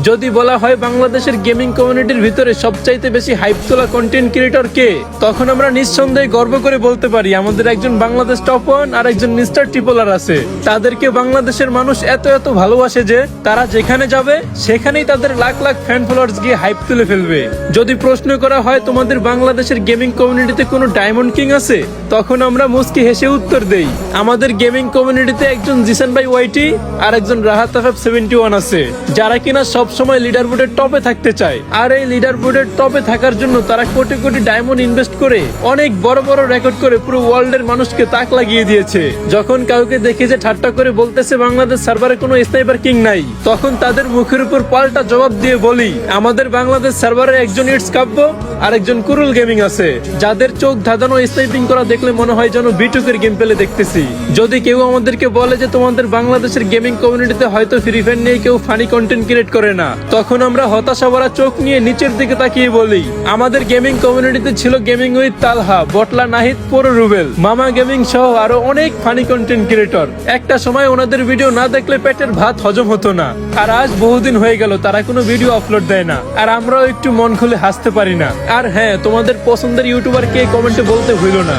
যদি বলা হয় বাংলাদেশের গেমিং কমিউনিটির ভিতরে সবচাইতে বেশি হাইপ তোলা কন্টেন্ট ক্রিয়েটর কে, তখন আমরা নিঃসন্দেহে গর্ব করে বলতে পারি আমাদের একজন বাংলাদেশ টপ 1 আর একজন মিস্টার ট্রিপলার আছে। তাদেরকে বাংলাদেশের মানুষ এত এত ভালোবাসে যে তারা যেখানে যাবে সেখানেই তাদের লাখ লাখ ফ্যান ফলোয়ার্স গিয়ে হাইপ তুলে ফেলবে। যদি প্রশ্ন করা হয় তোমাদের বাংলাদেশের গেমিং কমিউনিটিতে কোনো ডায়মন্ড কিং আছে, তখন আমরা মুস্কি হেসে উত্তর দেই আমাদের গেমিং কমিউনিটিতে একজন জিসান ভাই ওয়াইটি আর একজন রাহাত আফাফ 71 আছে, যারা কিনা সব সময় লিডার বোর্ডের টপে থাকতে চায়। আর এই লিডার বোর্ডের টপে থাকার জন্য তারা কোটি কোটি ডায়মন্ড ইনভেস্ট করে অনেক বড় বড় রেকর্ড করে পুরো ওয়ার্ল্ডের মানুষকে তাক লাগিয়ে দিয়েছে। যখন কাউকে দেখে যে ঠাট্টা করে বলতেছে বাংলাদেশ সার্ভারে কোনো স্নাইপার কিং নাই, তখন তাদের মুখের উপর পাল্টা জবাব দিয়ে বলি আমাদের বাংলাদেশ সার্ভারে একজন ইটস কাব্য আর একজন কুরুল গেমিং আছে, যাদের চোখ ধাঁধানো স্নাইপিং করা দেখলে মনে হয় যেন বিটুকের গেম প্লে দেখতেছি। যদি কেউ আমাদেরকে বলে যে তোমাদের বাংলাদেশের গেমিং কমিউনিটিতে হয়তো ফ্রি ফায়ার নিয়ে কেউ ফানি কন্টেন্ট ক্রিয়েট করে না, তখন আমরা হতাশা ভরা চোখ নিয়ে নিচের দিকে তাকিয়ে বলি আমাদের গেমিং কমিউনিটিতে ছিল গেমিং উইথ তালহা, বটলা নাহিদ, পুরো রুবেল, মামা গেমিং সহ আরো অনেক ফানি কন্টেন্ট ক্রিয়েটর। একটা সময় ওনাদের ভিডিও না দেখলে পেটের ভাত হজম হতো না, আর আজ বহুদিন হয়ে গেল তারা কোনো ভিডিও আপলোড দেয় না, আর আমরাও একটু মন খুলে হাসতে পারি না। আর হ্যাঁ, তোমাদের পছন্দের ইউটিউবার কে কমেন্টে বলতে ভুলো না।